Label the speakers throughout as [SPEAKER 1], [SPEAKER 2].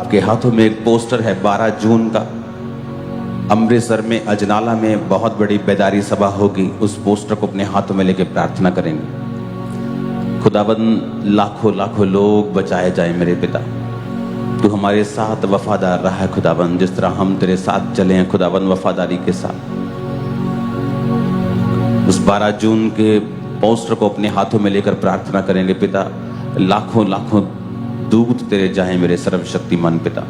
[SPEAKER 1] आपके हाथों में एक पोस्टर है 12 जून का, अमृतसर में अजनाला में बहुत बड़ी बेदारी सभा होगी। उस पोस्टर को अपने हाथों में लेकर प्रार्थना करेंगे। खुदाबंद लाखों लाखों लोग बचाए जाए मेरे पिता। तू हमारे साथ वफादार रहा है खुदाबंद, जिस तरह हम तेरे साथ चले हैं खुदाबंद वफादारी के साथ। उस 12 जून के पोस्टर को अपने हाथों में लेकर प्रार्थना करेंगे पिता। लाखों लाखों दूत तेरे जाएं मेरे सर्वशक्तिमान पिता।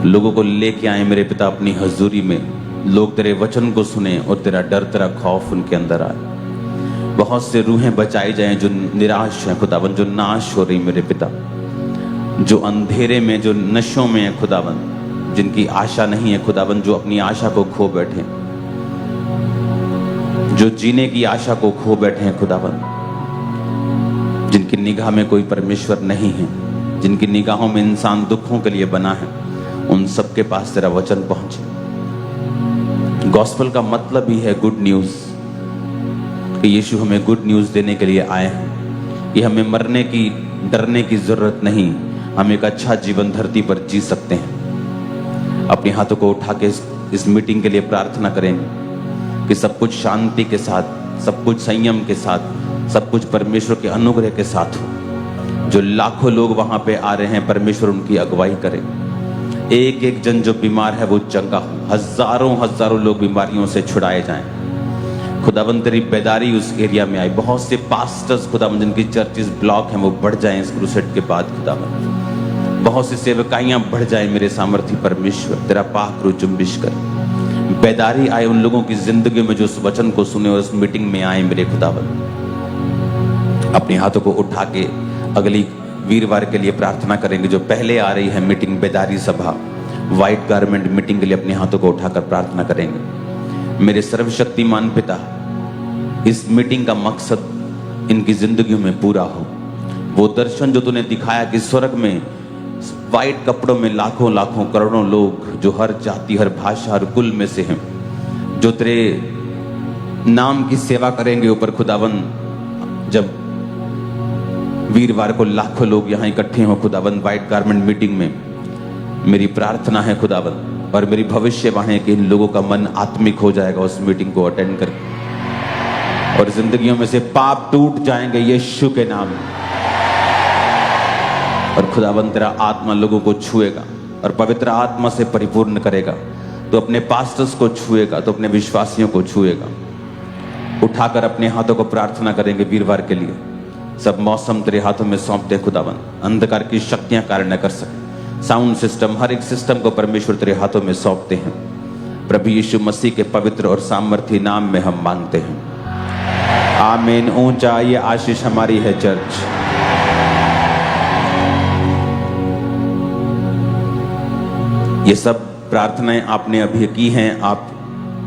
[SPEAKER 1] लोगों को लेके आए मेरे पिता अपनी हजूरी में, लोग तेरे वचन को सुने और तेरा डर तेरा खौफ उनके अंदर आए। बहुत से रूहें बचाई जाएं जो निराश हैं खुदाबंद, जो नाश हो रही मेरे पिता, जो अंधेरे में, जो नशों में है खुदाबंद, जिनकी आशा नहीं है खुदाबंद, जो अपनी आशा को खो बैठे, जो जीने की आशा को खो बैठे हैं खुदाबंद, जिनकी निगाह में कोई परमेश्वर नहीं है, जिनकी निगाहों में इंसान दुखों के लिए बना है, उन सबके पास तेरा वचन पहुंचे। गॉस्पेल का मतलब ही है गुड न्यूज, कि यीशु हमें गुड न्यूज देने के लिए आए हैं। ये हमें मरने की, डरने की जरूरत नहीं, हम एक अच्छा जीवन धरती पर जी सकते हैं। अपने हाथों को उठा के इस मीटिंग के लिए प्रार्थना करेंगे कि सब कुछ शांति के साथ, सब कुछ संयम के साथ, सब कुछ परमेश्वर के अनुग्रह के साथ हो। जो लाखों लोग वहां पे आ रहे हैं, परमेश्वर उनकी अगुवाई करे। एक एक जन जो बीमार है वो चंगा हो, हजारों हजारों लोग बीमारियों से छुड़ाए जाएं। खुदाबंद तेरी बेदारी उस एरिया में आई। बहुत से पास्टर्स खुदाबंद जिनकी चर्चेस ब्लॉक हैं वो बढ़ जाएं इस क्रूसेड के बाद खुदाबंद। बहुत सी सेवकाइयां बढ़ जाएं मेरे सामर्थी परमेश्वर, तेरा पाक रूह जुम्बिश कर। बेदारी आए उन लोगों की जिंदगी में जो उस वचन को सुने और उस मीटिंग में आए मेरे खुदाबंद। अपने हाथों को उठा के अगली वीरवार के लिए प्रार्थना करेंगे। जो पहले आ रही है मीटिंग बेदारी सभा, व्हाइट गारमेंट मीटिंग के लिए अपने हाथों को उठाकर प्रार्थना करेंगे। मेरे सर्वशक्तिमान पिता, इस मीटिंग का मकसद इनकी जिंदगियों में पूरा हो। वो दर्शन जो तूने दिखाया कि स्वर्ग में व्हाइट कपड़ों में लाखों लाखों करोड़ों लोग जो हर जाति, हर भाषा, हर कुल में से हैं, जो तेरे नाम की सेवा करेंगे ऊपर खुदाबंद। जब वीरवार को लाखों लोग यहाँ इकट्ठे हो खुदाबंद व्हाइट गारमेंट मीटिंग में, मेरी प्रार्थना है खुदाबंद और मेरी भविष्यवाणी है कि इन लोगों का मन आत्मिक हो जाएगा उस मीटिंग को अटेंड करके, और जिंदगियों में से पाप टूट जाएंगे यीशु के नाम। और खुदाबंद तेरा आत्मा लोगों को छुएगा और पवित्र आत्मा से परिपूर्ण करेगा। तो अपने पास्टर्स को छुएगा, तो अपने विश्वासियों को छुएगा। उठाकर अपने हाथों को प्रार्थना करेंगे वीरवार के लिए। सब मौसम तेरे हाथों में सौंपते खुदाबंद। अंधकार की शक्तियां कार्य न कर सके। साउंड सिस्टम, हर एक सिस्टम को परमेश्वर तेरे हाथों में सौंपते हैं। प्रभु यीशु मसीह के पवित्र और सामर्थी नाम में हम मांगते हैं, आमीन। ऊंचा ये आशीष हमारी है चर्च। ये सब प्रार्थनाएं आपने अभी की हैं। आप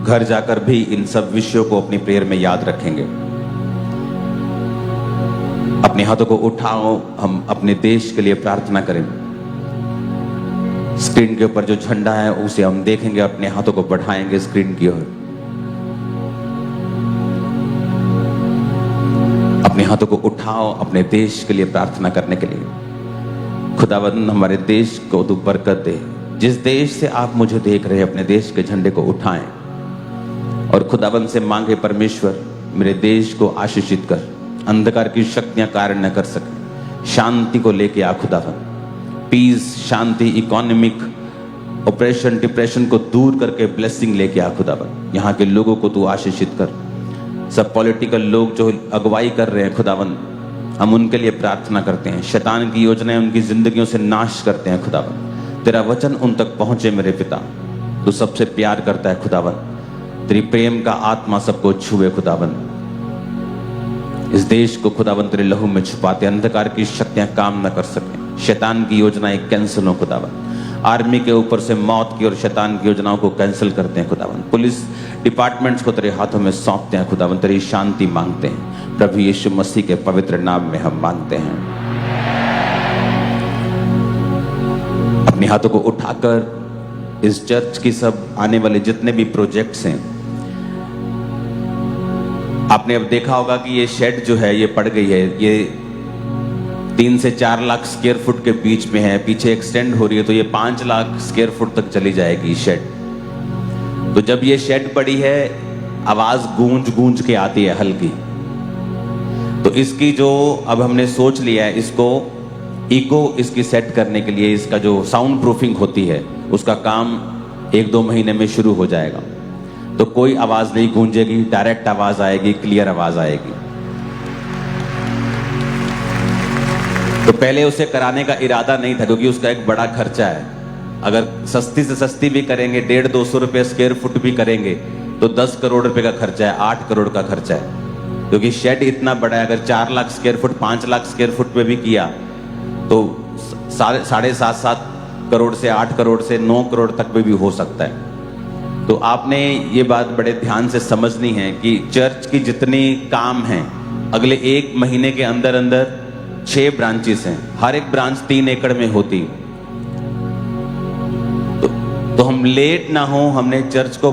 [SPEAKER 1] घर जाकर भी इन सब विषयों को अपनी प्रेयर में याद रखेंगे। अपने हाथों को उठाओ, हम अपने देश के लिए प्रार्थना करें। स्क्रीन के ऊपर जो झंडा है उसे हम देखेंगे, अपने हाथों को बढ़ाएंगे स्क्रीन की ओर। अपने हाथों को उठाओ अपने देश के लिए प्रार्थना करने के लिए। खुदावंद हमारे देश को तू बरकत दे। जिस देश से आप मुझे देख रहे हैं, अपने देश के झंडे को उठाएं और खुदावंद से मांगे, परमेश्वर मेरे देश को आशीषित कर, अंधकार की शक्तियां कार्य न कर सके। शांति को लेके आ खुदावंद, पीस, शांति, इकोनॉमिक ऑपरेशन, डिप्रेशन को दूर करके ब्लेसिंग लेके आ खुदावंद। यहाँ के लोगों को तू आशीषित कर। सब पॉलिटिकल लोग जो अगुवाई कर रहे हैं खुदावंद, हम उनके लिए प्रार्थना करते हैं। शैतान की योजनाएं उनकी जिंदगियों से नाश करते हैं खुदावंद। तेरा वचन उन तक पहुंचे मेरे पिता। तू सबसे प्यार करता है खुदावंद। तेरी प्रेम का आत्मा सबको छुए खुदावंद। इस देश को खुदावंद तेरे लहू में छुपाते, अंधकार की शक्तियां काम न कर सके। शैतान की योजनाएं कैंसिल हो खुदावंद। आर्मी के ऊपर से मौत की और शैतान की योजनाओं को कैंसिल करते हैं खुदावंद। पुलिस डिपार्टमेंट्स को तेरे हाथों में सौंपते हैं खुदावंद। तेरी शांति मांगते हैं। प्रभु यीशु मसीह के पवित्र नाम में हम मांगते हैं। अपने हाथों को उठाकर इस चर्च की सब आने वाले जितने भी प्रोजेक्ट्स हैं, आपने अब देखा होगा कि ये शेड जो है ये पड़ गई है। ये 3 से 4 लाख स्क्वायर फुट के बीच में है, पीछे एक्सटेंड हो रही है तो ये 5 लाख स्क्वायर फुट तक चली जाएगी शेड। तो जब ये शेड पड़ी है आवाज गूंज गूंज के आती है हल्की। तो इसकी जो अब हमने सोच लिया है, इसको इको इसकी सेट करने के लिए, इसका जो साउंड प्रूफिंग होती है उसका काम 1-2 महीने में शुरू हो जाएगा। तो कोई आवाज नहीं गूंजेगी, डायरेक्ट आवाज आएगी, क्लियर आवाज आएगी। तो पहले उसे कराने का इरादा नहीं था क्योंकि उसका एक बड़ा खर्चा है। अगर सस्ती से सस्ती भी करेंगे, 150-200 रुपये स्क्वायर फुट भी करेंगे तो 10 करोड़ रुपए का खर्चा है, 8 करोड़ का खर्चा है। क्योंकि शेड इतना बड़ा है, अगर 4 lakh square foot 5 lakh square foot पे भी किया तो 7.5 करोड़ से 8 करोड़ से 9 करोड़ तक भी हो सकता है। तो आपने ये बात बड़े ध्यान से समझनी है कि चर्च की जितनी काम हैं, अगले 1 महीने के अंदर अंदर 6 ब्रांचेस हैं, हर एक ब्रांच 3 एकड़ में होती। तो हम लेट ना हो, हमने चर्च को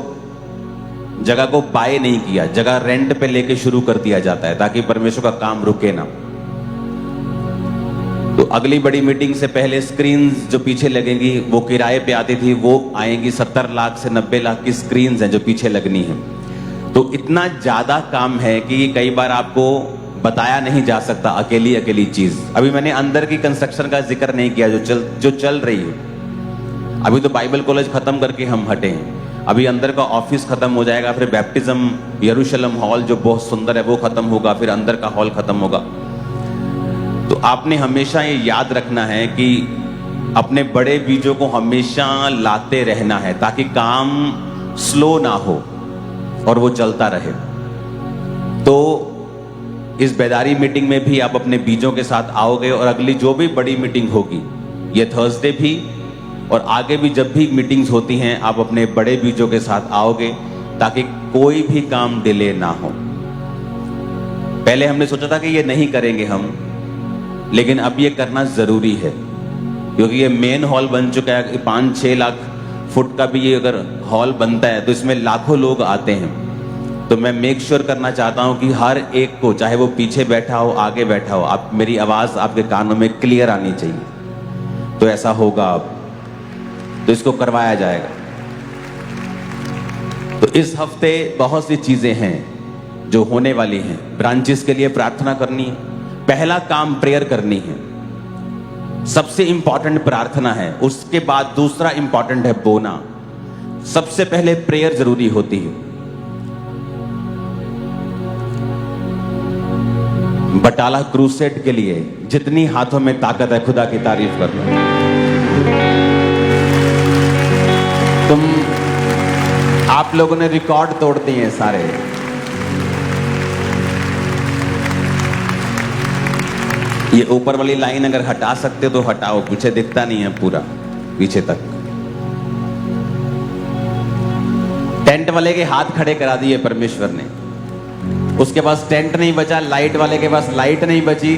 [SPEAKER 1] जगह को बाय नहीं किया, जगह रेंट पे लेके शुरू कर दिया जाता है ताकि परमेश्वर का काम रुके ना। तो अगली बड़ी मीटिंग से पहले स्क्रीन्स जो पीछे लगेंगी वो किराए पे आती थी, वो आएंगी। 70 लाख से 90 लाख की स्क्रीन्स हैं जो पीछे लगनी है। तो इतना ज्यादा काम है कि कई बार आपको बताया नहीं जा सकता अकेली चीज। अभी मैंने अंदर की कंस्ट्रक्शन का जिक्र नहीं किया जो चल रही है। अभी तो बाइबल कॉलेज खत्म करके हम हटे हैं, अभी अंदर का ऑफिस खत्म हो जाएगा, फिर बैप्टिज्म यरूशलेम हॉल जो बहुत सुंदर है वो खत्म होगा, फिर अंदर का हॉल खत्म होगा। तो आपने हमेशा ये याद रखना है कि अपने बड़े बीजों को हमेशा लाते रहना है ताकि काम स्लो ना हो और वो चलता रहे। तो इस बेदारी मीटिंग में भी आप अपने बीजों के साथ आओगे और अगली जो भी बड़ी मीटिंग होगी, ये थर्सडे भी और आगे भी जब भी मीटिंग्स होती हैं, आप अपने बड़े बीजों के साथ आओगे ताकि कोई भी काम डिले ना हो। पहले हमने सोचा था कि ये नहीं करेंगे हम, लेकिन अब ये करना जरूरी है क्योंकि ये मेन हॉल बन चुका है। 5-6 लाख फुट का भी ये अगर हॉल बनता है तो इसमें लाखों लोग आते हैं। तो मैं मेक श्योर करना चाहता हूं कि हर एक को, चाहे वो पीछे बैठा हो आगे बैठा हो, आप मेरी आवाज आपके कानों में क्लियर आनी चाहिए। तो ऐसा होगा अब, तो इसको करवाया जाएगा। तो इस हफ्ते बहुत सी चीजें हैं जो होने वाली हैं। ब्रांचेस के लिए प्रार्थना करनी है, पहला काम प्रेयर करनी है, सबसे इंपॉर्टेंट प्रार्थना है। उसके बाद दूसरा इंपॉर्टेंट है बोना। सबसे पहले प्रेयर जरूरी होती है। बटाला क्रूसेड के लिए जितनी हाथों में ताकत है खुदा की तारीफ कर लो। आप लोगों ने रिकॉर्ड तोड़ दिए हैं सारे। ये ऊपर वाली लाइन अगर हटा सकते तो हटाओ, पीछे दिखता नहीं है पूरा, पीछे तक। टेंट वाले के हाथ खड़े करा दिए परमेश्वर ने, उसके पास टेंट नहीं बचा, लाइट वाले के पास लाइट नहीं बची।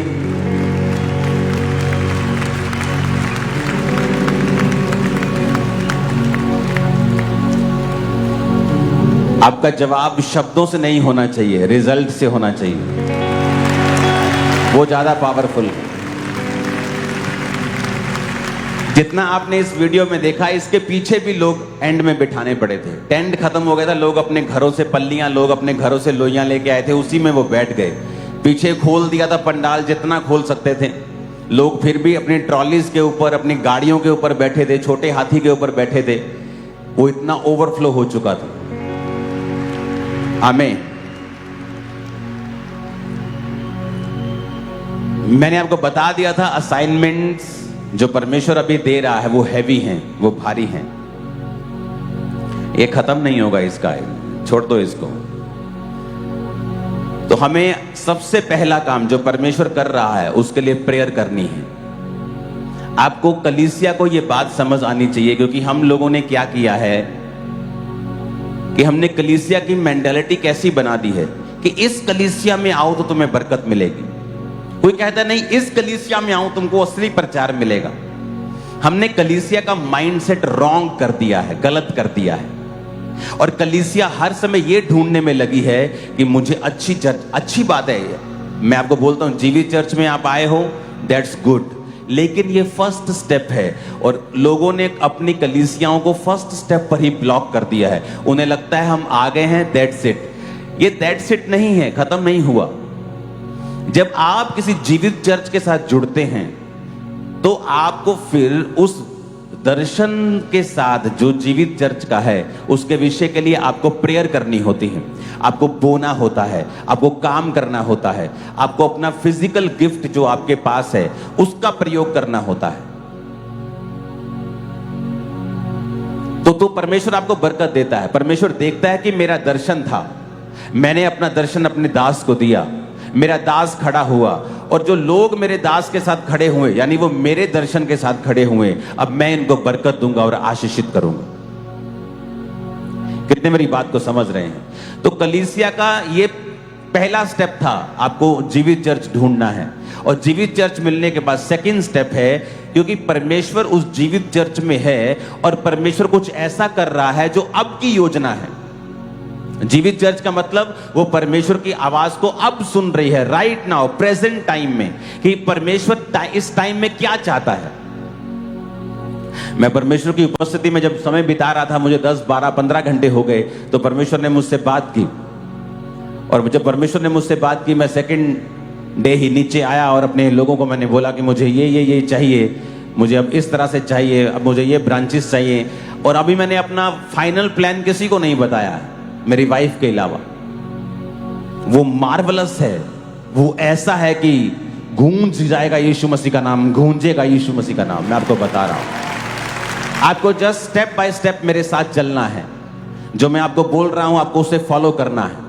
[SPEAKER 1] आपका जवाब शब्दों से नहीं होना चाहिए, रिजल्ट से होना चाहिए, वो ज्यादा पावरफुल है। जितना आपने इस वीडियो में देखा, इसके पीछे भी लोग एंड में बिठाने पड़े थे। टेंट खत्म हो गया था, लोग अपने घरों से पल्लियां, लोग अपने घरों से लोइयां लेके आए थे, उसी में वो बैठ गए। पीछे खोल दिया था पंडाल जितना खोल सकते थे। लोग फिर भी अपनी ट्रॉलीज के ऊपर, अपनी गाड़ियों के ऊपर बैठे थे, छोटे हाथी के ऊपर बैठे थे। वो इतना ओवरफ्लो हो चुका था। आमीन। मैंने आपको बता दिया था असाइनमेंट्स जो परमेश्वर अभी दे रहा है वो हैवी हैं, वो भारी हैं। ये खत्म नहीं होगा इसका, छोड़ दो इसको। तो हमें सबसे पहला काम जो परमेश्वर कर रहा है उसके लिए प्रेयर करनी है। आपको कलीसिया को ये बात समझ आनी चाहिए, क्योंकि हम लोगों ने क्या किया है कि हमने कलीसिया की मेंटालिटी कैसी बना दी है कि इस कलीसिया में आओ तो तुम्हें बरकत मिलेगी। कोई कहता नहीं इस कलीसिया में आओ तुमको असली प्रचार मिलेगा। हमने कलीसिया का माइंडसेट रॉन्ग कर दिया है, गलत कर दिया है। और कलीसिया हर समय ये ढूंढने में लगी है कि मुझे अच्छी चर्च, अच्छी बात है। मैं आपको बोलता हूं, जीवी चर्च में आप आए हो, दैट्स गुड, लेकिन ये फर्स्ट स्टेप है और लोगों ने अपनी कलीसियाओं को फर्स्ट स्टेप पर ही ब्लॉक कर दिया है। उन्हें लगता है हम आ गए हैं, दैट्स इट। ये दैट्स इट नहीं है, खत्म नहीं हुआ। जब आप किसी जीवित चर्च के साथ जुड़ते हैं तो आपको फिर उस दर्शन के साथ जो जीवित चर्च का है उसके विषय के लिए आपको प्रेयर करनी होती है, आपको बोना होता है, आपको काम करना होता है, आपको अपना फिजिकल गिफ्ट जो आपके पास है उसका प्रयोग करना होता है। तो परमेश्वर आपको बरकत देता है। परमेश्वर देखता है कि मेरा दर्शन था, मैंने अपना दर्शन अपने दास को दिया, मेरा दास खड़ा हुआ और जो लोग मेरे दास के साथ खड़े हुए यानी वो मेरे दर्शन के साथ खड़े हुए, अब मैं इनको बरकत दूंगा और आशीषित करूंगा। कितने मेरी बात को समझ रहे हैं? तो कलीसिया का ये पहला स्टेप था, आपको जीवित चर्च ढूंढना है और जीवित चर्च मिलने के बाद सेकंड स्टेप है, क्योंकि परमेश्वर उस जीवित चर्च में है और परमेश्वर कुछ ऐसा कर रहा है जो अब की योजना है। जीवित चर्च का मतलब वो परमेश्वर की आवाज को अब सुन रही है, राइट नाउ, प्रेजेंट टाइम में, कि परमेश्वर इस टाइम में क्या चाहता है। मैं परमेश्वर की उपस्थिति में जब समय बिता रहा था, मुझे 10, 12, 15 घंटे हो गए, तो परमेश्वर ने मुझसे बात की और जब परमेश्वर ने मुझसे बात की, मैं सेकंड डे ही नीचे आया और अपने लोगों को मैंने बोला कि मुझे ये चाहिए, मुझे अब इस तरह से चाहिए, अब मुझे ये ब्रांचेस चाहिए। और अभी मैंने अपना फाइनल प्लान किसी को नहीं बताया है, मेरी वाइफ के अलावा। वो मार्वलस है, वो ऐसा है कि गूंज जाएगा यीशु मसीह का नाम, गूंजेगा यीशु मसीह का नाम। मैं आपको बता रहा हूं, आपको जस्ट स्टेप बाय स्टेप मेरे साथ चलना है। जो मैं आपको बोल रहा हूं आपको उसे फॉलो करना है।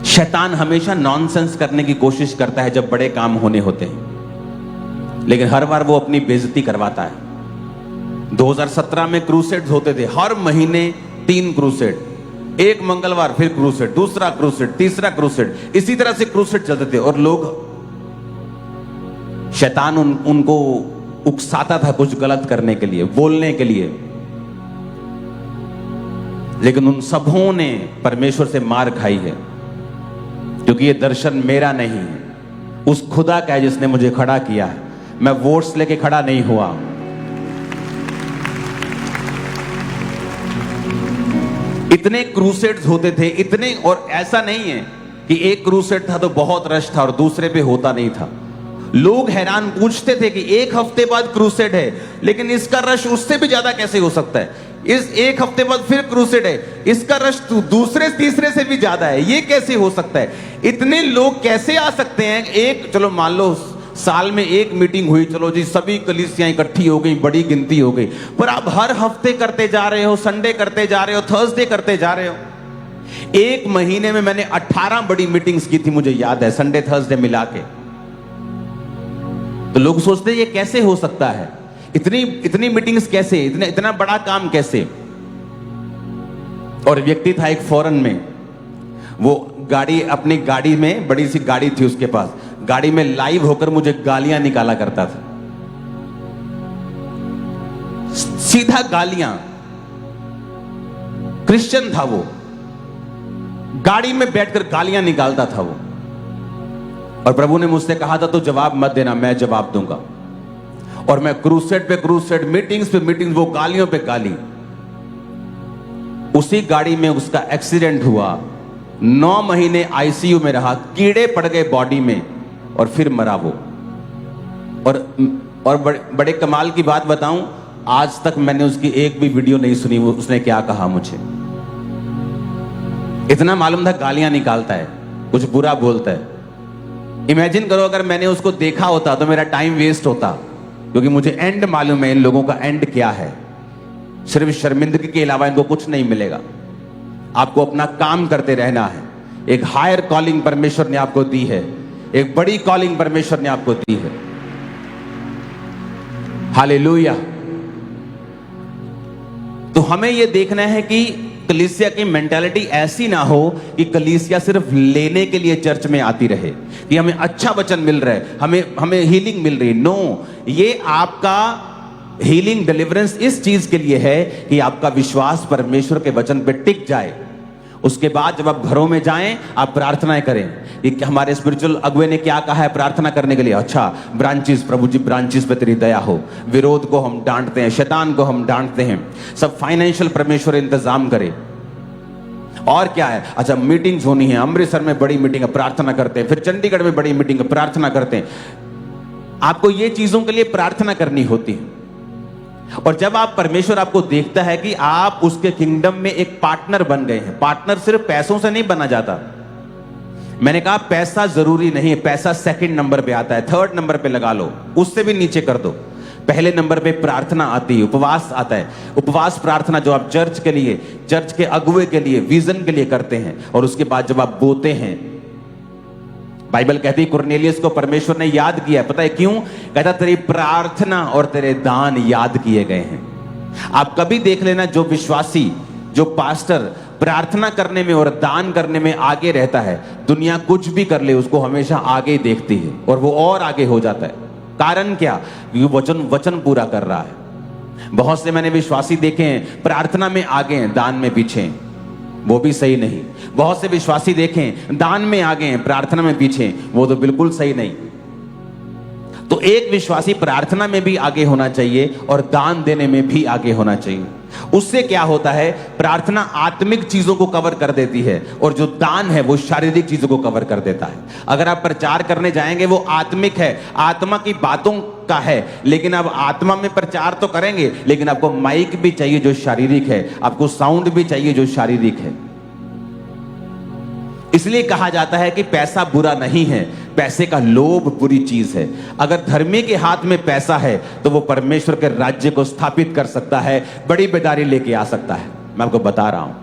[SPEAKER 1] शैतान हमेशा नॉनसेंस करने की कोशिश करता है जब बड़े काम होने होते हैं, लेकिन हर बार वो अपनी बेइज्जती करवाता है। 2017 में क्रूसेड्स होते थे, हर महीने 3 क्रूसेड, एक मंगलवार फिर क्रूसेड, दूसरा क्रूसेड, तीसरा क्रूसेड, इसी तरह से क्रूसेड चलते थे और लोग, शैतान उनको उकसाता था कुछ गलत करने के लिए, बोलने के लिए, लेकिन उन सबों ने परमेश्वर से मार खाई है, क्योंकि ये दर्शन मेरा नहीं है, उस खुदा का है जिसने मुझे खड़ा किया है। मैं वोट्स लेके खड़ा नहीं हुआ। इतने क्रूसेड्स होते थे, इतने, और ऐसा नहीं है कि एक क्रूसेड था तो बहुत रश था और दूसरे पे होता नहीं था। लोग हैरान पूछते थे कि एक हफ्ते बाद क्रूसेड है, लेकिन इसका रश उससे भी ज्यादा कैसे हो सकता है? इस एक हफ्ते बाद फिर क्रूसेड है, इसका रश दूसरे तीसरे से भी ज्यादा है, ये कैसे हो सकता है? इतने लोग कैसे आ सकते हैं? एक, चलो मान लो साल में एक मीटिंग हुई, चलो जी सभी कलीसियां इकट्ठी हो गई, बड़ी गिनती हो गई, पर आप हर हफ्ते करते जा रहे हो, संडे करते जा रहे हो, थर्सडे करते जा रहे हो। एक महीने में मैंने 18 बड़ी मीटिंग्स की थी, मुझे याद है, संडे थर्सडे मिला के। तो लोग सोचते ये कैसे हो सकता है, इतनी मीटिंग्स कैसे, इतना बड़ा काम कैसे? और व्यक्ति था एक फॉरेन में, वो गाड़ी, अपनी गाड़ी में, बड़ी सी गाड़ी थी उसके पास, गाड़ी में लाइव होकर मुझे गालियां निकाला करता था, सीधा गालियां। क्रिश्चियन था वो, गाड़ी में बैठकर गालियां निकालता था वो। और प्रभु ने मुझसे कहा था तो जवाब मत देना, मैं जवाब दूंगा। और मैं क्रूसेड पे क्रूसेड, मीटिंग्स पे मीटिंग्स, वो गालियों पे गाली। उसी गाड़ी में उसका एक्सीडेंट हुआ, 9 महीने आईसीयू में रहा, कीड़े पड़ गए बॉडी में और फिर मरा वो। और बड़े कमाल की बात बताऊं, आज तक मैंने उसकी एक भी वीडियो नहीं सुनी वो उसने क्या कहा मुझे। इतना मालूम था गालियां निकालता है, कुछ बुरा बोलता है। इमेजिन करो अगर मैंने उसको देखा होता तो मेरा टाइम वेस्ट होता, क्योंकि मुझे एंड मालूम है इन लोगों का एंड क्या है। सिर्फ शर्मिंदगी के अलावा इनको कुछ नहीं मिलेगा। आपको अपना काम करते रहना है। एक हायर कॉलिंग परमेश्वर ने आपको दी है, एक बड़ी कॉलिंग परमेश्वर ने आपको दी है। हालेलुया। तो हमें यह देखना है कि कलीसिया की मेंटालिटी ऐसी ना हो कि कलीसिया सिर्फ लेने के लिए चर्च में आती रहे, कि हमें अच्छा वचन मिल रहा है, हमें हीलिंग मिल रही है। नो, ये आपका हीलिंग डिलीवरेंस इस चीज के लिए है कि आपका विश्वास परमेश्वर के वचन पे टिक जाए उसके बाद जब आप घरों में जाएं, आप प्रार्थनाएं करें कि हमारे स्पिरिचुअल अगुवे ने क्या कहा है प्रार्थना करने के लिए। अच्छा, ब्रांचेस, प्रभु जी ब्रांचेस पे तेरी दया हो, विरोध को हम डांटते हैं, शैतान को हम डांटते हैं, सब फाइनेंशियल परमेश्वर इंतजाम करे। और क्या है, अच्छा मीटिंग्स होनी है, अमृतसर में बड़ी मीटिंग है, प्रार्थना करते हैं, फिर चंडीगढ़ में बड़ी मीटिंग है, प्रार्थना करते हैं। आपको ये चीजों के लिए प्रार्थना करनी होती है। और जब आप परमेश्वर आपको देखता है कि आप उसके किंगडम में एक पार्टनर बन गए हैं। पार्टनर सिर्फ पैसों से नहीं बना जाता। मैंने कहा पैसा जरूरी नहीं है, पैसा सेकंड नंबर पे आता है, थर्ड नंबर पे लगा लो, उससे भी नीचे कर दो। पहले नंबर पे प्रार्थना आती है, उपवास आता है। उपवास प्रार्थना जो आप चर्च के लिए, चर्च के अगुवे के लिए, विजन के लिए करते हैं, और उसके बाद जब आप बोते हैं, बाइबल कहती है कुरनेलियस को परमेश्वर ने याद किया। पता है क्यों? कहता तेरी प्रार्थना और तेरे दान याद किए गए हैं। आप कभी देख लेना, जो विश्वासी, जो पास्टर प्रार्थना करने में और दान करने में आगे रहता है, दुनिया कुछ भी कर ले उसको हमेशा आगे देखती है और वो और आगे हो जाता है। कारण क्या? क्योंकि वचन पूरा कर रहा है। बहुत से मैंने विश्वासी देखे हैं प्रार्थना में आगे हैं, दान में पीछे हैं, वो भी सही नहीं। बहुत से विश्वासी देखें दान में आगे हैं, प्रार्थना में पीछे, वो तो बिल्कुल सही नहीं। तो एक विश्वासी प्रार्थना में भी आगे होना चाहिए और दान देने में भी आगे होना चाहिए। उससे क्या होता है, प्रार्थना आत्मिक चीजों को कवर कर देती है और जो दान है वो शारीरिक चीजों को कवर कर देता है। अगर आप प्रचार करने जाएंगे वो आत्मिक है, आत्मा की बातों का है, लेकिन आप आत्मा में प्रचार तो करेंगे, लेकिन आपको माइक भी चाहिए जो शारीरिक है, आपको साउंड भी चाहिए जो शारीरिक है। इसलिए कहा जाता है कि पैसा बुरा नहीं है, पैसे का लोभ बुरी चीज है। अगर धर्मी के हाथ में पैसा है तो वो परमेश्वर के राज्य को स्थापित कर सकता है, बड़ी बेदारी लेके आ सकता है। मैं आपको बता रहा हूं।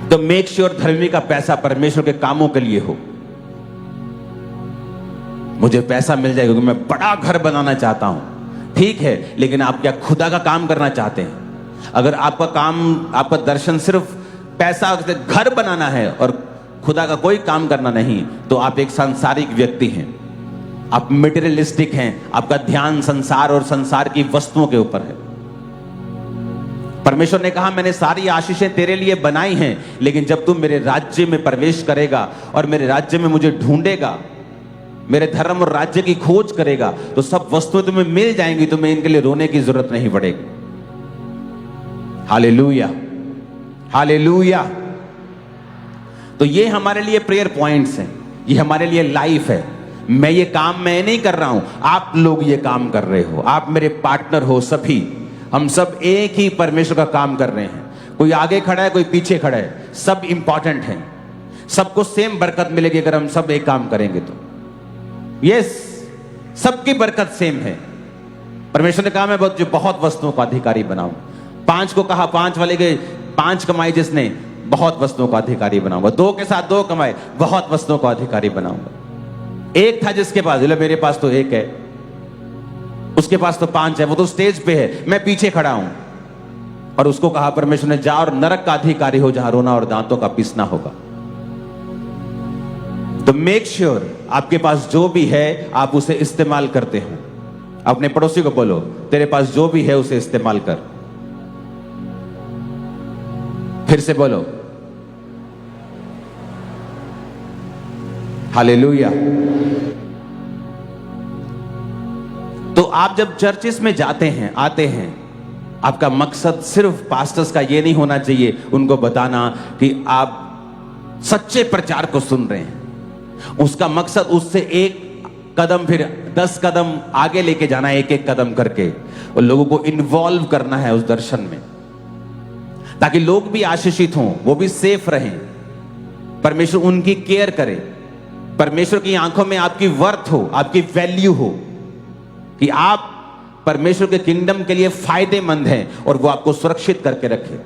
[SPEAKER 1] तो मेक श्योर धर्मी का पैसा परमेश्वर के कामों के लिए हो। मुझे पैसा मिल जाए क्योंकि मैं बड़ा घर बनाना चाहता हूं, ठीक है, लेकिन आप क्या खुदा का काम करना चाहते हैं? अगर आपका काम, आपका दर्शन सिर्फ पैसा घर बनाना है और खुदा का कोई काम करना नहीं, तो आप एक सांसारिक व्यक्ति हैं, आप मटेरियलिस्टिक हैं, आपका ध्यान संसार और संसार की वस्तुओं के ऊपर है। परमेश्वर ने कहा मैंने सारी आशीषें तेरे लिए बनाई हैं, लेकिन जब तू मेरे राज्य में प्रवेश करेगा और मेरे राज्य में मुझे ढूंढेगा, मेरे धर्म और राज्य की खोज करेगा, तो सब वस्तुएं तुम्हें मिल जाएंगी, तुम्हें इनके लिए रोने की जरूरत नहीं पड़ेगी। Hallelujah, hallelujah. तो ये हमारे लिए प्रेयर पॉइंट्स हैं, ये हमारे लिए लाइफ है। मैं ये काम मैं नहीं कर रहा हूं, आप लोग ये काम कर रहे हो, आप मेरे पार्टनर हो। सभी हम सब एक ही परमेश्वर का काम कर रहे हैं। कोई आगे खड़ा है, कोई पीछे खड़ा है, सब इंपॉर्टेंट हैं, सबको सेम बरकत मिलेगी अगर हम सब एक काम करेंगे तो। यस, सबकी बरकत सेम है। परमेश्वर ने कहा मैं बहुत वस्तुओं का अधिकारी बनाऊं। 5 को कहा, 5 वाले गए, 5 कमाई जिसने, बहुत वस्तुओं का अधिकारी बनाऊंगा। 2 के साथ 2 कमाए, बहुत वस्तुओं का अधिकारी बनाऊंगा। 1 था जिसके पास, बोले मेरे पास तो 1 है, उसके पास तो 5 है, वो तो स्टेज पे है, मैं पीछे खड़ा हूं। और उसको कहा परमेश्वर ने, जा और नरक का अधिकारी हो जहां रोना और दांतों का पीसना होगा। तो मेक श्योर आपके पास जो भी है आप उसे इस्तेमाल करते हो। अपने पड़ोसी को बोलो, तेरे पास जो भी है उसे इस्तेमाल कर। फिर से बोलो, हालेलुया। तो आप जब चर्चेस में जाते हैं, आते हैं, आपका मकसद सिर्फ पास्टर्स का ये नहीं होना चाहिए उनको बताना कि आप सच्चे प्रचार को सुन रहे हैं। उसका मकसद उससे 1 कदम फिर 10 कदम आगे लेके जाना है, एक कदम करके, और लोगों को इन्वॉल्व करना है उस दर्शन में, ताकि लोग भी आशीषित हों, वो भी सेफ रहें, परमेश्वर उनकी केयर करे, परमेश्वर की आंखों में आपकी वर्थ हो, आपकी वैल्यू हो, कि आप परमेश्वर के किंगडम के लिए फायदेमंद हैं और वो आपको सुरक्षित करके रखे,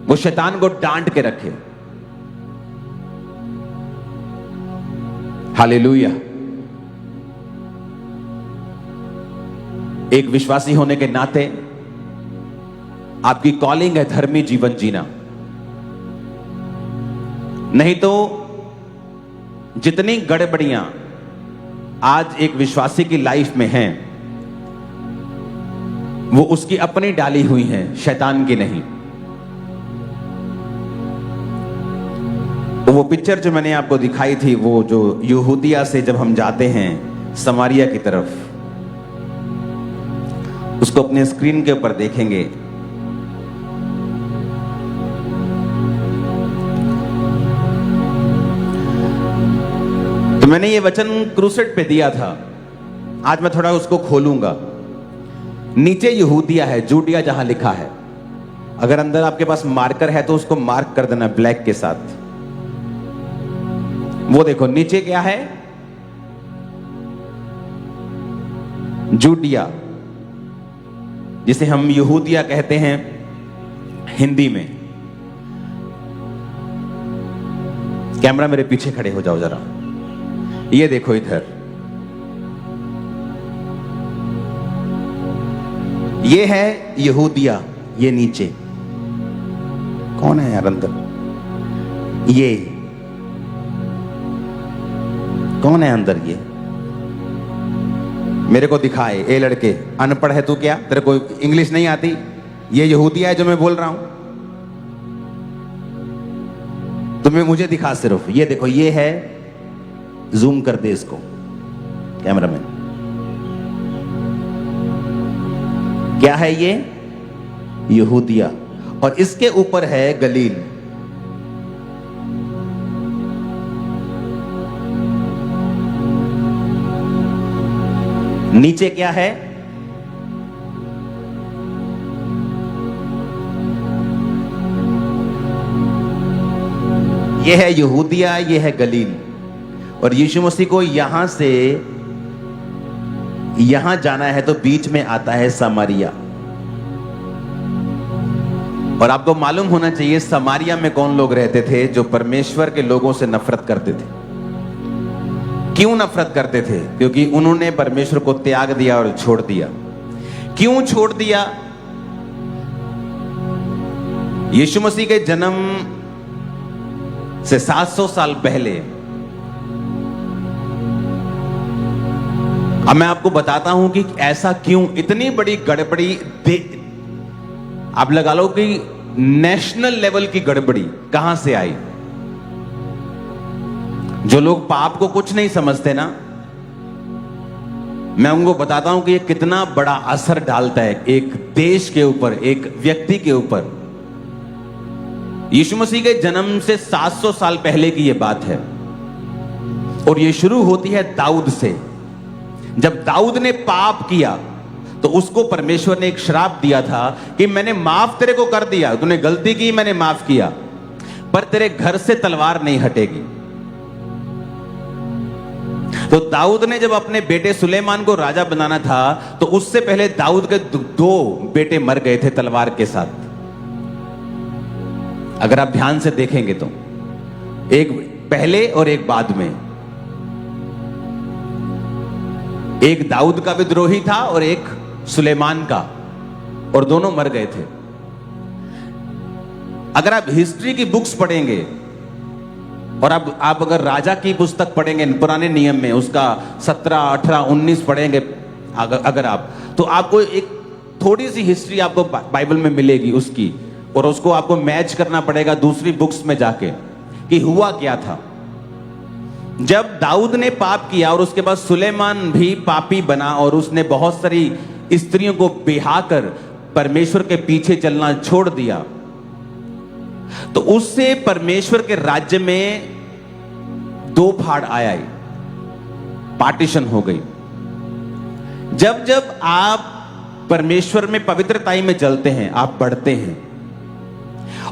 [SPEAKER 1] वो शैतान को डांट के रखे। हालेलुया। एक विश्वासी होने के नाते आपकी कॉलिंग है धर्मी जीवन जीना। नहीं तो जितनी गड़बड़ियां आज एक विश्वासी की लाइफ में हैं, वो उसकी अपनी डाली हुई हैं, शैतान की नहीं। वो पिक्चर जो मैंने आपको दिखाई थी, वो जो यहूदिया से जब हम जाते हैं समारिया की तरफ, उसको अपने स्क्रीन के ऊपर देखेंगे। तो मैंने ये वचन क्रूसेड पे दिया था, आज मैं थोड़ा उसको खोलूंगा। नीचे यहूदिया है, जूडिया जहां लिखा है। अगर अंदर आपके पास मार्कर है तो उसको मार्क कर देना ब्लैक के साथ। वो देखो नीचे क्या है, जूडिया, जिसे हम यहूदिया कहते हैं हिंदी में। कैमरा मेरे पीछे खड़े हो जाओ जरा, ये देखो इधर, ये है यहूदिया, ये नीचे कौन है यार अंदर, ये कौन है अंदर, ये मेरे को दिखाए। ए लड़के, अनपढ़ है तू क्या, तेरे को इंग्लिश नहीं आती? ये यहूदिया है जो मैं बोल रहा हूं, तुम्हें मुझे दिखा सिर्फ। ये देखो, ये है, जूम कर दे इसको कैमरामैन, क्या है ये, यहूदिया, और इसके ऊपर है गलील। नीचे क्या है, ये है यहूदिया, ये है गलील। और यीशु मसीह को यहां से यहां जाना है तो बीच में आता है समारिया। और आपको मालूम होना चाहिए समारिया में कौन लोग रहते थे जो परमेश्वर के लोगों से नफरत करते थे। क्यों नफरत करते थे? क्योंकि उन्होंने परमेश्वर को त्याग दिया और छोड़ दिया। क्यों छोड़ दिया? यीशु मसीह के जन्म से 700 साल पहले, अब मैं आपको बताता हूं कि ऐसा क्यों, इतनी बड़ी गड़बड़ी, आप लगा लो कि नेशनल लेवल की गड़बड़ी कहां से आई। जो लोग पाप को कुछ नहीं समझते ना, मैं उनको बताता हूं कि ये कितना बड़ा असर डालता है एक देश के ऊपर, एक व्यक्ति के ऊपर। यीशु मसीह के जन्म से 700 साल पहले की यह बात है, और यह शुरू होती है दाऊद से। जब दाऊद ने पाप किया तो उसको परमेश्वर ने एक श्राप दिया था कि मैंने माफ तेरे को कर दिया, तूने गलती की, मैंने माफ किया, पर तेरे घर से तलवार नहीं हटेगी। तो दाऊद ने जब अपने बेटे सुलेमान को राजा बनाना था तो उससे पहले दाऊद के 2 बेटे मर गए थे तलवार के साथ। अगर आप ध्यान से देखेंगे तो एक पहले और एक बाद में, एक दाऊद का विद्रोही था और एक सुलेमान का, और दोनों मर गए थे। अगर आप हिस्ट्री की बुक्स पढ़ेंगे और आप अगर राजा की पुस्तक पढ़ेंगे पुराने नियम में, उसका 17, 18, 19 पढ़ेंगे अगर आप, तो आपको एक थोड़ी सी हिस्ट्री आपको बाइबल में मिलेगी उसकी, और उसको आपको मैच करना पड़ेगा दूसरी बुक्स में जाके कि हुआ क्या था। जब दाऊद ने पाप किया और उसके बाद सुलेमान भी पापी बना और उसने बहुत सारी स्त्रियों को बिहा कर परमेश्वर के पीछे चलना छोड़ दिया, तो उससे परमेश्वर के राज्य में 2 फाड़ आया, पार्टीशन हो गई। जब जब आप परमेश्वर में पवित्रताई में चलते हैं, आप बढ़ते हैं,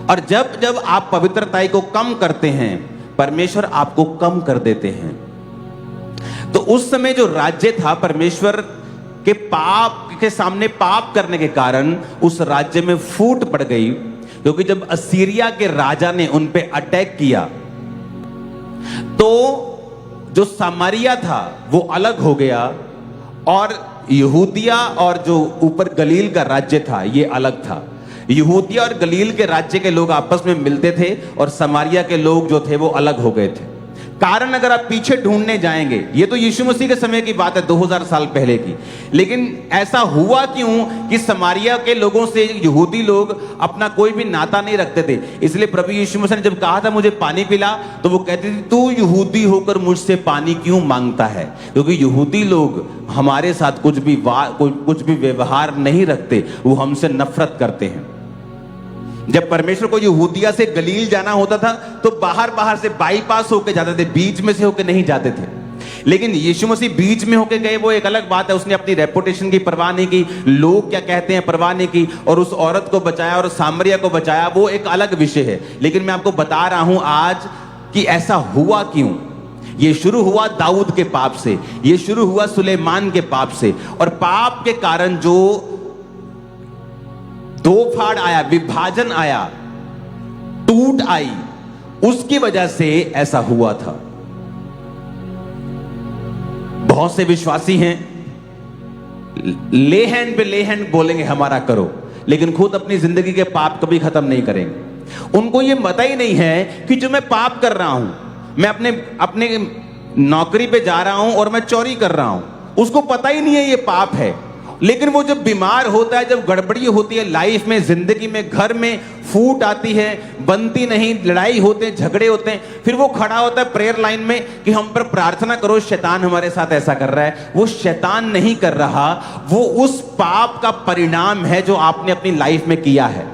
[SPEAKER 1] और जब जब आप पवित्रताई को कम करते हैं, परमेश्वर आपको कम कर देते हैं। तो उस समय जो राज्य था, परमेश्वर के पाप के सामने पाप करने के कारण उस राज्य में फूट पड़ गई, क्योंकि जब असीरिया के राजा ने उन पे अटैक किया तो जो सामरिया था वो अलग हो गया, और यहूदिया और जो ऊपर गलील का राज्य था ये अलग था। यहूदिया और गलील के राज्य के लोग आपस में मिलते थे और समारिया के लोग जो थे वो अलग हो गए थे। कारण अगर आप पीछे ढूंढने जाएंगे, ये तो यीशु मसीह के समय की बात है, 2000 साल पहले की, लेकिन ऐसा हुआ क्यों कि समारिया के लोगों से यहूदी लोग अपना कोई भी नाता नहीं रखते थे। इसलिए प्रभु यीशु मसीह ने जब कहा था मुझे पानी पिला, तो वो कहते थे तू यहूदी होकर मुझसे पानी क्यों मांगता है, क्योंकि यहूदी लोग हमारे साथ कुछ भी व्यवहार नहीं रखते, वो हमसे नफरत करते हैं। जब परमेश्वर को यहूदिया से गलील जाना होता था तो बाहर से बाईपास होकर जाते थे, बीच में से होकर नहीं जाते थे। लेकिन यीशु मसीह बीच में होकर गए, वो एक अलग बात है। उसने अपनी रेपुटेशन की परवाह नहीं की, लोग क्या कहते हैं परवाह नहीं की, और उस औरत को बचाया और सामरिया को बचाया, वो एक अलग विषय है। लेकिन मैं आपको बता रहा हूं आज कि ऐसा हुआ क्यों। ये शुरू हुआ दाऊद के पाप से, ये शुरू हुआ सुलेमान के पाप से, और पाप के कारण जो दो फाड़ आया, विभाजन आया, टूट आई, उसकी वजह से ऐसा हुआ था। बहुत से विश्वासी हैं, ले हैंड पे ले हैंड बोलेंगे हमारा करो, लेकिन खुद अपनी जिंदगी के पाप कभी खत्म नहीं करेंगे। उनको ये पता ही नहीं है कि जो मैं पाप कर रहा हूं, मैं अपने नौकरी पे जा रहा हूं और मैं चोरी कर रहा हूं, उसको पता ही नहीं है ये पाप है। लेकिन वो जब बीमार होता है, जब गड़बड़ी होती है लाइफ में, जिंदगी में, घर में फूट आती है, बनती नहीं, लड़ाई होते हैं, झगड़े होते हैं, फिर वो खड़ा होता है प्रेयर लाइन में कि हम पर प्रार्थना करो, शैतान हमारे साथ ऐसा कर रहा है। वो शैतान नहीं कर रहा, वो उस पाप का परिणाम है जो आपने अपनी लाइफ में किया है।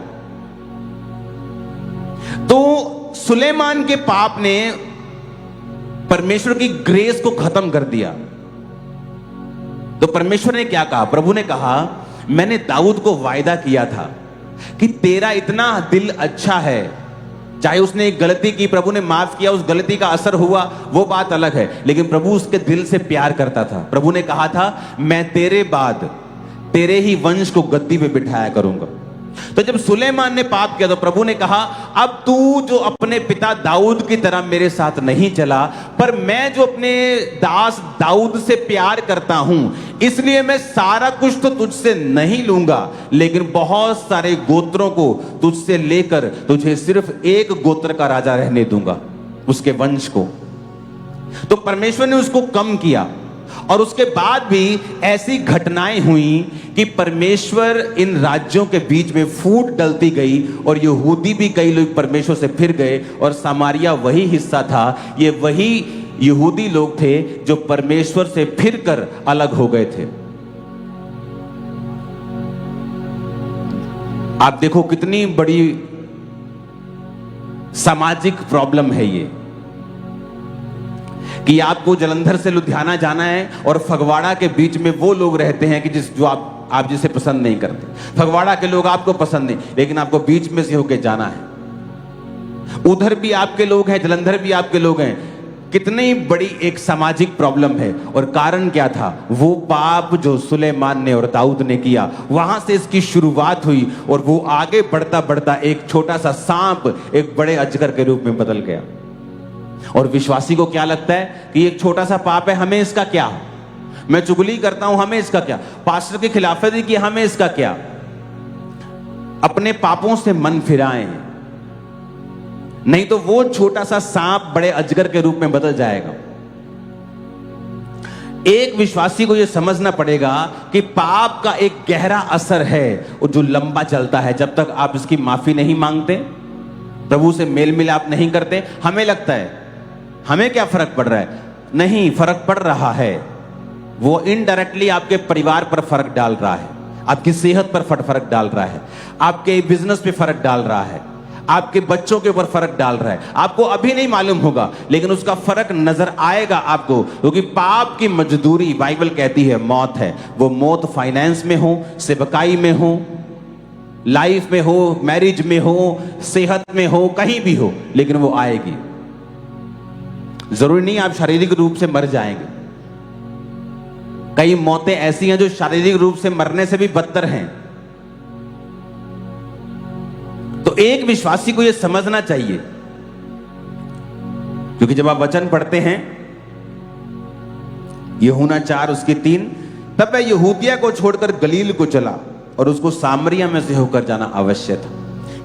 [SPEAKER 1] तो सुलेमान के पाप ने परमेश्वर की ग्रेस को खत्म कर दिया। तो परमेश्वर ने क्या कहा, प्रभु ने कहा मैंने दाऊद को वायदा किया था कि तेरा इतना दिल अच्छा है, चाहे उसने एक गलती की, प्रभु ने माफ किया, उस गलती का असर हुआ, वो बात अलग है, लेकिन प्रभु उसके दिल से प्यार करता था। प्रभु ने कहा था मैं तेरे बाद तेरे ही वंश को गद्दी पे बिठाया करूंगा। तो जब सुलेमान ने पाप किया तो प्रभु ने कहा अब तू जो अपने पिता दाऊद की तरह मेरे साथ नहीं चला, पर मैं जो अपने दास दाऊद से प्यार करता हूं, इसलिए मैं सारा कुछ तो तुझसे नहीं लूंगा, लेकिन बहुत सारे गोत्रों को तुझसे लेकर तुझे सिर्फ एक गोत्र का राजा रहने दूंगा, उसके वंश को। तो परमेश्वर ने उसको कम किया, और उसके बाद भी ऐसी घटनाएं हुई कि परमेश्वर इन राज्यों के बीच में फूट डलती गई, और यहूदी भी कई लोग परमेश्वर से फिर गए, और सामारिया वही हिस्सा था, ये वही यहूदी लोग थे जो परमेश्वर से फिर कर अलग हो गए थे। आप देखो कितनी बड़ी सामाजिक प्रॉब्लम है ये, कि आपको जलंधर से लुधियाना जाना है और फगवाड़ा के बीच में वो लोग रहते हैं कि जो आप जिसे पसंद नहीं करते। फगवाड़ा के लोग आपको पसंद नहीं, लेकिन आपको बीच में से होके जाना है। उधर भी आपके लोग हैं, जलंधर भी आपके लोग हैं। कितनी बड़ी एक सामाजिक प्रॉब्लम है। और कारण क्या था? वो पाप जो सुलेमान ने और दाऊद ने किया, वहां से इसकी शुरुआत हुई, और वो आगे बढ़ता बढ़ता एक छोटा सा सांप एक बड़े अजगर के रूप में बदल गया। और विश्वासी को क्या लगता है कि एक छोटा सा पाप है, हमें इसका क्या? मैं चुगली करता हूं, हमें इसका क्या? पास्टर की खिलाफत की, हमें इसका क्या? अपने पापों से मन फिराएं, नहीं तो वो छोटा सा सांप बड़े अजगर के रूप में बदल जाएगा। एक विश्वासी को यह समझना पड़ेगा कि पाप का एक गहरा असर है और जो लंबा चलता है। जब तक आप इसकी माफी नहीं मांगते, प्रभु से मेल मिलाप नहीं करते, हमें लगता है हमें क्या फर्क पड़ रहा है? नहीं, फर्क पड़ रहा है। वो इनडायरेक्टली आपके परिवार पर फर्क डाल रहा है, आपकी सेहत पर फर्क डाल रहा है, आपके बिजनेस पे फर्क डाल रहा है, आपके बच्चों के ऊपर फर्क डाल रहा है। आपको अभी नहीं मालूम होगा, लेकिन उसका फर्क नजर आएगा आपको, क्योंकि पाप की मजदूरी बाइबल कहती है मौत है। वो मौत फाइनेंस में हो, सेवकाई में हो, लाइफ में हो, मैरिज में हो, सेहत में हो, कहीं भी हो, लेकिन वो आएगी। जरूरी नहीं आप शारीरिक रूप से मर जाएंगे। कई मौतें ऐसी हैं जो शारीरिक रूप से मरने से भी बदतर हैं। तो एक विश्वासी को यह समझना चाहिए, क्योंकि जब आप वचन पढ़ते हैं यूहन्ना 4 उसकी 3, तब वह यहूदिया को छोड़कर गलील को चला, और उसको सामरिया में से होकर जाना अवश्य था।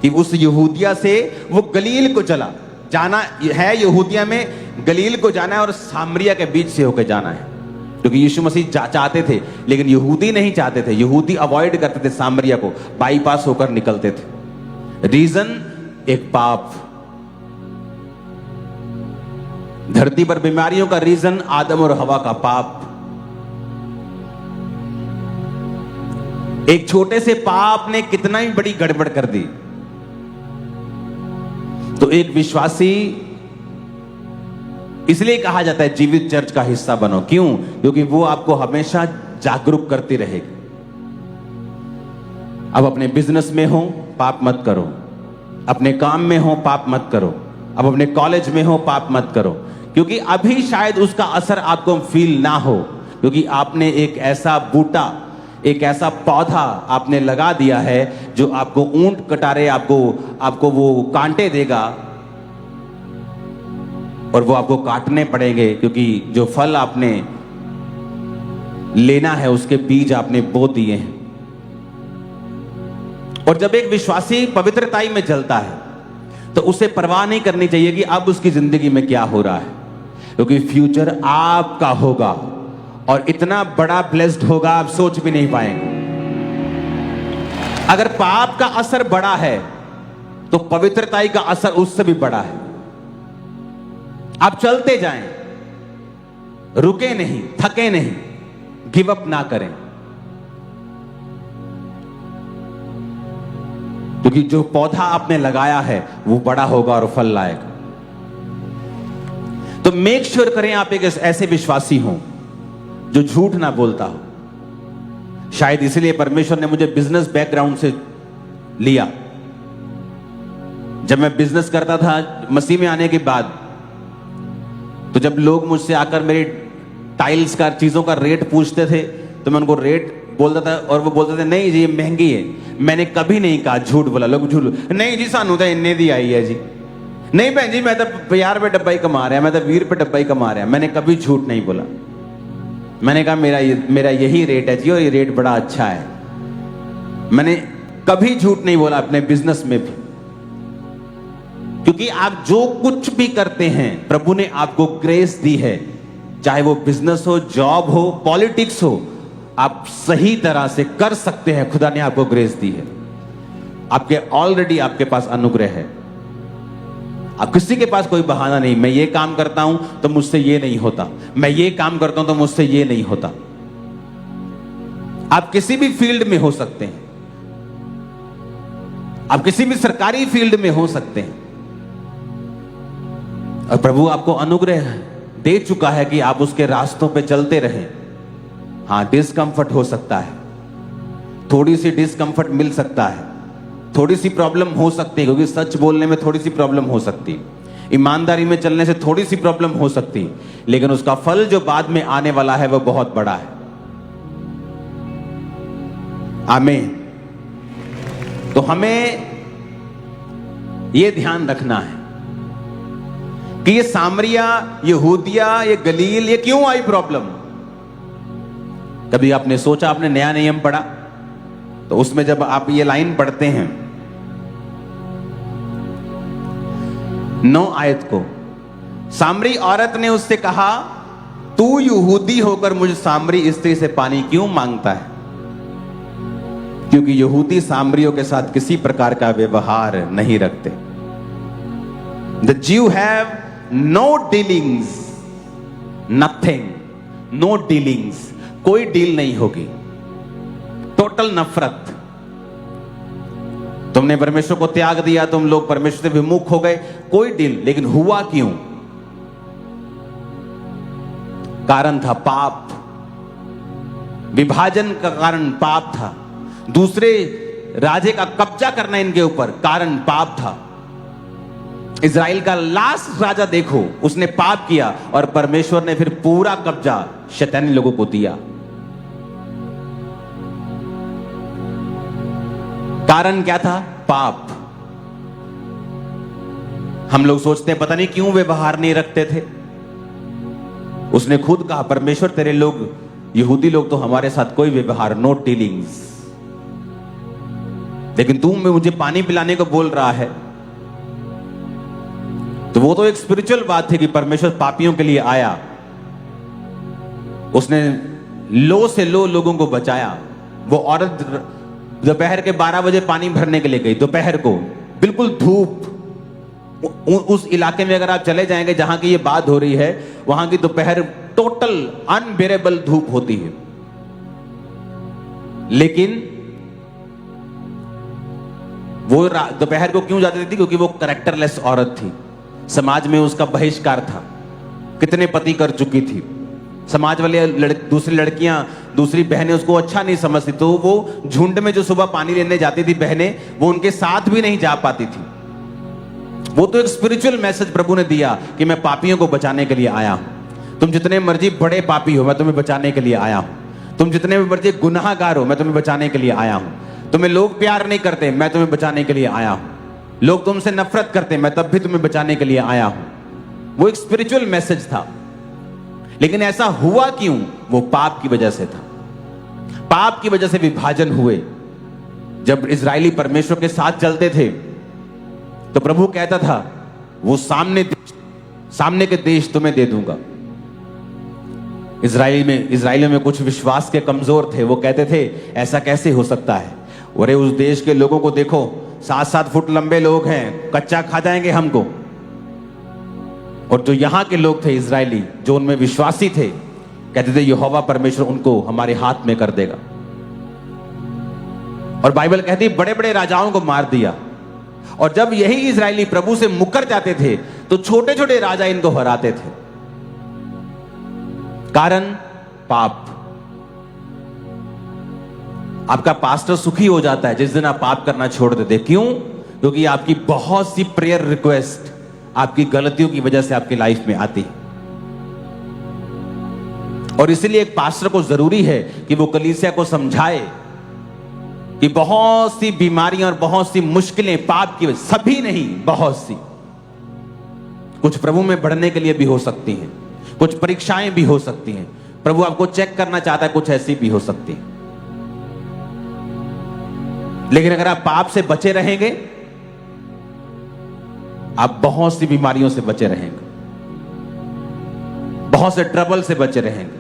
[SPEAKER 1] कि उस यहूदिया से वो गलील को चला। जाना है यहूदिया में, गलील को जाना है और सामरिया के बीच से होकर जाना है, क्योंकि यीशु मसीह चाहते थे, लेकिन यहूदी नहीं चाहते थे। यहूदी अवॉइड करते थे सामरिया को, बाईपास होकर निकलते थे। रीजन एक पाप। धरती पर बीमारियों का रीजन आदम और हवा का पाप। एक छोटे से पाप ने कितना ही बड़ी गड़बड़ कर दी। तो एक विश्वासी, इसलिए कहा जाता है जीवित चर्च का हिस्सा बनो। क्यों? क्योंकि वो आपको हमेशा जागरूक करती रहेगी। अब अपने बिजनेस में हो, पाप मत करो। अपने काम में हो, पाप मत करो। अब अपने कॉलेज में हो, पाप मत करो, क्योंकि अभी शायद उसका असर आपको फील ना हो, क्योंकि आपने एक ऐसा बूटा, एक ऐसा पौधा आपने लगा दिया है जो आपको ऊंट कटारे, आपको वो कांटे देगा और वो आपको काटने पड़ेंगे, क्योंकि जो फल आपने लेना है उसके बीज आपने बो दिए हैं। और जब एक विश्वासी पवित्रताई में जलता है तो उसे परवाह नहीं करनी चाहिए कि अब उसकी जिंदगी में क्या हो रहा है, क्योंकि फ्यूचर आपका होगा और इतना बड़ा ब्लेस्ड होगा आप सोच भी नहीं पाएंगे। अगर पाप का असर बड़ा है तो पवित्रताई का असर उससे भी बड़ा है। आप चलते जाएं, रुके नहीं, थके नहीं, गिव अप ना करें, क्योंकि जो पौधा आपने लगाया है वो बड़ा होगा और फल लाएगा। तो मेक श्योर करें आप एक ऐसे विश्वासी हो जो झूठ ना बोलता हो। शायद इसलिए परमेश्वर ने मुझे बिजनेस बैकग्राउंड से लिया। जब मैं बिजनेस करता था मसीह में आने के बाद, तो जब लोग मुझसे आकर मेरी टाइल्स का, चीजों का रेट पूछते थे, तो मैं उनको रेट बोलता था और वो बोलते थे नहीं जी ये महंगी है। मैंने कभी नहीं कहा, झूठ बोला। लोग झूठ, नहीं जी सानू तो इन्ने दी आई है जी, नहीं बहन जी मैं तो 50 रुपए डब्बा ही कमा रहा, मैं तो 20 रुपए डब्बा ही कमा रहा। मैंने कभी झूठ नहीं बोला। मैंने कहा मेरा यही रेट है जी और ये रेट बड़ा अच्छा है। मैंने कभी झूठ नहीं बोला अपने बिजनेस में भी, क्योंकि आप जो कुछ भी करते हैं प्रभु ने आपको ग्रेस दी है। चाहे वो बिजनेस हो, जॉब हो, पॉलिटिक्स हो, आप सही तरह से कर सकते हैं। खुदा ने आपको ग्रेस दी है, ऑलरेडी आपके पास अनुग्रह है। अब किसी के पास कोई बहाना नहीं, मैं ये काम करता हूं तो मुझसे ये नहीं होता, मैं ये काम करता हूं तो मुझसे ये नहीं होता। आप किसी भी फील्ड में हो सकते हैं, आप किसी भी सरकारी फील्ड में हो सकते हैं, और प्रभु आपको अनुग्रह दे चुका है कि आप उसके रास्तों पे चलते रहें। हां, डिस्कंफर्ट हो सकता है, थोड़ी सी डिस्कंफर्ट मिल सकता है, थोड़ी सी प्रॉब्लम हो सकती है, क्योंकि सच बोलने में थोड़ी सी प्रॉब्लम हो सकती है, ईमानदारी में चलने से थोड़ी सी प्रॉब्लम हो सकती है, लेकिन उसका फल जो बाद में आने वाला है वो बहुत बड़ा है। आमीन। तो हमें यह ध्यान रखना है कि ये सामरिया, यहूदिया, ये गलील, ये क्यों आई प्रॉब्लम। कभी आपने सोचा, आपने नया नियम पढ़ा तो उसमें जब आप ये लाइन पढ़ते हैं 9 आयत को, सामरी औरत ने उससे कहा तू यहूदी होकर मुझ सामरी स्त्री से पानी क्यों मांगता है, क्योंकि यहूदी सामरियों के साथ किसी प्रकार का व्यवहार नहीं रखते। The Jew have no dealings, nothing, no dealings, कोई डील नहीं होगी, टोटल नफरत। तुमने परमेश्वर को त्याग दिया, तुम लोग परमेश्वर से विमुख हो गए, कोई डील। लेकिन हुआ क्यों? कारण था पाप, विभाजन का कारण पाप था, दूसरे राजे का कब्जा करना इनके ऊपर कारण पाप था। इजराइल का लास्ट राजा देखो, उसने पाप किया और परमेश्वर ने फिर पूरा कब्जा शैतानी लोगों को दिया। कारण क्या था? पाप। हम लोग सोचते हैं पता नहीं क्यों व्यवहार नहीं रखते थे। उसने खुद कहा, परमेश्वर तेरे लोग, यहूदी लोग तो हमारे साथ कोई व्यवहार, नो डीलिंग्स, लेकिन तू मुझे पानी पिलाने को बोल रहा है, तो वो तो एक स्पिरिचुअल बात थी कि परमेश्वर पापियों के लिए आया, उसने लो से लो लोगों को बचाया। वो औरत दोपहर के 12 बजे पानी भरने के लिए गई, दोपहर को, बिल्कुल धूप। उस इलाके में अगर आप चले जाएंगे जहां की ये बात हो रही है, वहां की दोपहर टोटल अनबेरेबल धूप होती है। लेकिन वो दोपहर को क्यों जाती थी? क्योंकि वो कैरेक्टरलेस औरत थी, समाज में उसका बहिष्कार था, कितने पति कर चुकी थी, समाज वाले दूसरी लड़कियां, दूसरी बहनें उसको अच्छा नहीं समझती, तो वो झुंड में जो सुबह पानी लेने जाती थी बहनें, वो उनके साथ भी नहीं जा पाती थी। वो तो एक स्पिरिचुअल मैसेज प्रभु ने दिया कि मैं पापियों को बचाने के लिए आया हूं। तुम जितने मर्जी बड़े पापी हो, मैं तुम्हें बचाने के लिए आया हूं। तुम जितने मर्जी गुनाहगार हो, मैं तुम्हें बचाने के लिए आया हूं। तुम्हें लोग प्यार नहीं करते, मैं तुम्हें बचाने के लिए आया हूं। लोग तुमसे नफरत करते, मैं तब भी तुम्हें बचाने के लिए आया हूं। वो एक स्पिरिचुअल मैसेज था। लेकिन ऐसा हुआ क्यों? वो पाप की वजह से था। पाप की वजह से विभाजन हुए। जब इजरायली परमेश्वर के साथ चलते थे तो प्रभु कहता था, वो सामने के देश तुम्हें दे दूंगा। इजराइलियों में कुछ विश्वास के कमजोर थे। वो कहते थे ऐसा कैसे हो सकता है? अरे उस देश के लोगों को देखो, 7-7 फुट लंबे लोग हैं, कच्चा खा जाएंगे हमको। और जो यहां के लोग थे इजरायली, जो उनमें विश्वासी थे, कहते थे यहोवा परमेश्वर उनको हमारे हाथ में कर देगा। और बाइबल कहती बड़े बड़े राजाओं को मार दिया। और जब यही इजरायली प्रभु से मुकर जाते थे तो छोटे छोटे राजा इनको हराते थे। कारण पाप। आपका पास्टर सुखी हो जाता है जिस दिन आप पाप करना छोड़ देते। क्यों? क्योंकि आपकी बहुत सी प्रेयर रिक्वेस्ट आपकी गलतियों की वजह से आपकी लाइफ में आती है। और इसलिए एक पास्टर को जरूरी है कि वो कलीसिया को समझाए कि बहुत सी बीमारियां और बहुत सी मुश्किलें पाप की वजह, सभी नहीं, बहुत सी, कुछ प्रभु में बढ़ने के लिए भी हो सकती हैं, कुछ परीक्षाएं भी हो सकती हैं, प्रभु आपको चेक करना चाहता है, कुछ ऐसी भी हो सकती है। लेकिन अगर आप पाप से बचे रहेंगे, आप बहुत सी बीमारियों से बचे रहेंगे, बहुत से ट्रबल से बचे रहेंगे,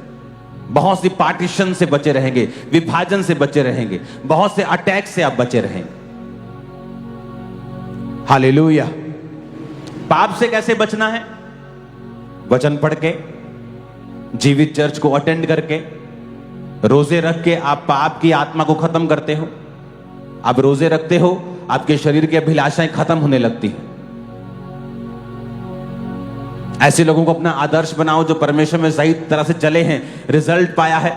[SPEAKER 1] बहुत सी पार्टीशन से बचे रहेंगे, विभाजन से बचे रहेंगे, बहुत से अटैक से आप बचे रहेंगे। हालेलुया। पाप से कैसे बचना है? वचन पढ़ के, जीवित चर्च को अटेंड करके, रोजे रख के आप पाप की आत्मा को खत्म करते हो। आप रोजे रखते हो, आपके शरीर की अभिलाषाएं खत्म होने लगती हैं। ऐसे लोगों को अपना आदर्श बनाओ जो परमेश्वर में सही तरह से चले हैं, रिजल्ट पाया है।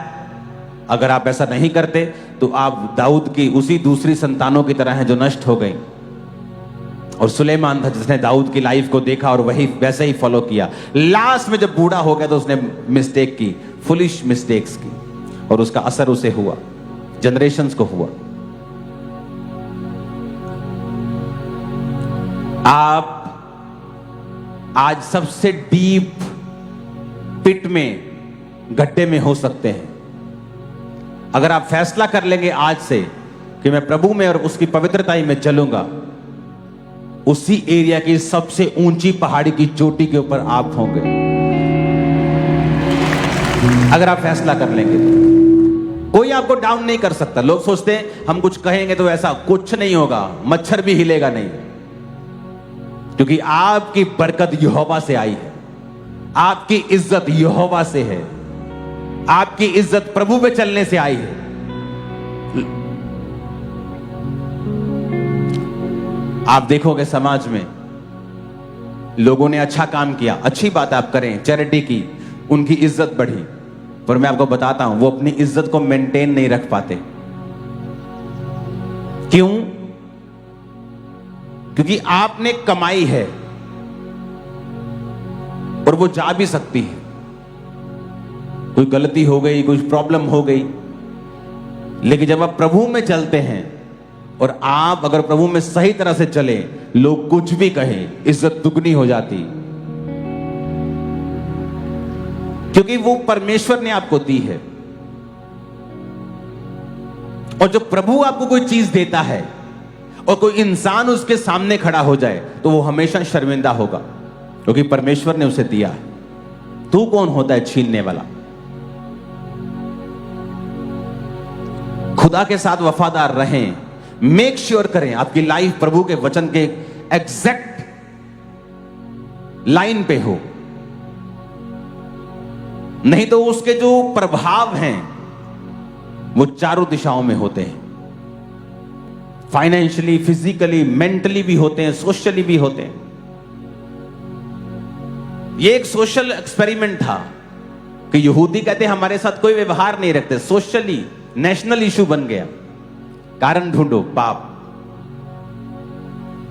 [SPEAKER 1] अगर आप ऐसा नहीं करते तो आप दाऊद की उसी दूसरी संतानों की तरह हैं जो नष्ट हो गई। और सुलेमान था जिसने दाऊद की लाइफ को देखा और वही वैसे ही फॉलो किया। लास्ट में जब बूढ़ा हो गया तो उसने मिस्टेक की, फुलिश मिस्टेक्स की, और उसका असर उसे हुआ, जनरेशंस को हुआ। आप आज सबसे डीप पिट में, गड्ढे में हो सकते हैं। अगर आप फैसला कर लेंगे आज से कि मैं प्रभु में और उसकी पवित्रताई में चलूंगा, उसी एरिया की सबसे ऊंची पहाड़ी की चोटी के ऊपर आप होंगे। अगर आप फैसला कर लेंगे तो कोई आपको डाउन नहीं कर सकता। लोग सोचते हैं हम कुछ कहेंगे तो ऐसा कुछ नहीं होगा, मच्छर भी हिलेगा नहीं, क्योंकि आपकी बरकत यहोवा से आई है, आपकी इज्जत यहोवा से है, आपकी इज्जत प्रभु पे चलने से आई है। आप देखोगे समाज में लोगों ने अच्छा काम किया, अच्छी बात आप करें, चैरिटी की, उनकी इज्जत बढ़ी, पर मैं आपको बताता हूं वो अपनी इज्जत को मेंटेन नहीं रख पाते। क्यों? क्योंकि आपने कमाई है और वो जा भी सकती है। कोई गलती हो गई, कुछ प्रॉब्लम हो गई, लेकिन जब आप प्रभु में चलते हैं और आप अगर प्रभु में सही तरह से चले, लोग कुछ भी कहें, इज्जत दुगनी हो जाती, क्योंकि वो परमेश्वर ने आपको दी है। और जब प्रभु आपको कोई चीज देता है और कोई इंसान उसके सामने खड़ा हो जाए तो वो हमेशा शर्मिंदा होगा। क्योंकि परमेश्वर ने उसे दिया। तू कौन होता है छीनने वाला? खुदा के साथ वफादार रहें, मेक श्योर करें आपकी लाइफ प्रभु के वचन के एग्जैक्ट लाइन पे हो, नहीं तो उसके जो प्रभाव हैं वो चारों दिशाओं में होते हैं। फाइनेंशियली, फिजिकली, मेंटली भी होते हैं, सोशली भी होते हैं। ये एक सोशल एक्सपेरिमेंट था कि यहूदी कहते हमारे साथ कोई व्यवहार नहीं रखते। सोशली नेशनल इशू बन गया। कारण ढूंढो, पाप।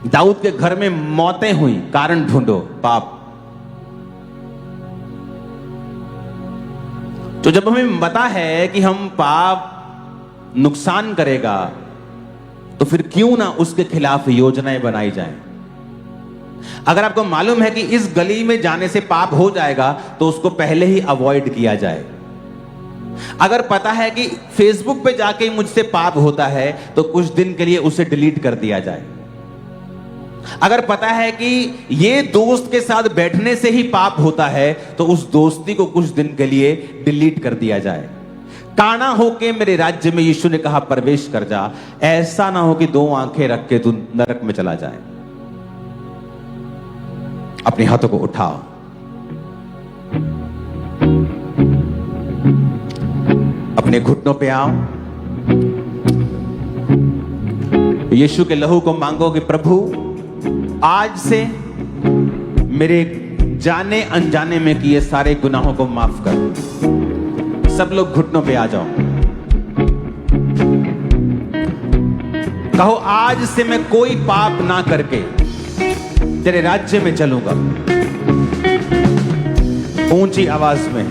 [SPEAKER 1] दाऊद के घर में मौतें हुई, कारण ढूंढो, पाप। तो जब हमें पता है कि हम पाप नुकसान करेगा, तो फिर क्यों ना उसके खिलाफ योजनाएं बनाई जाएं। अगर आपको मालूम है कि इस गली में जाने से पाप हो जाएगा, तो उसको पहले ही अवॉइड किया जाए। अगर पता है कि फेसबुक पे जाके मुझसे पाप होता है, तो कुछ दिन के लिए उसे डिलीट कर दिया जाए। अगर पता है कि ये दोस्त के साथ बैठने से ही पाप होता है, तो उस दोस्ती को कुछ दिन के लिए डिलीट कर दिया जाए। काना होके मेरे राज्य में यीशु ने कहा प्रवेश कर जा। ऐसा ना हो कि दो आंखें रख के तू नरक में चला जाए। अपने हाथों को उठाओ, अपने घुटनों पे आओ, यीशु के लहू को मांगो कि प्रभु आज से मेरे जाने अनजाने में किए सारे गुनाहों को माफ कर। सब लोग घुटनों पे आ जाओ, कहो आज से मैं कोई पाप ना करके तेरे राज्य में चलूंगा। ऊंची आवाज में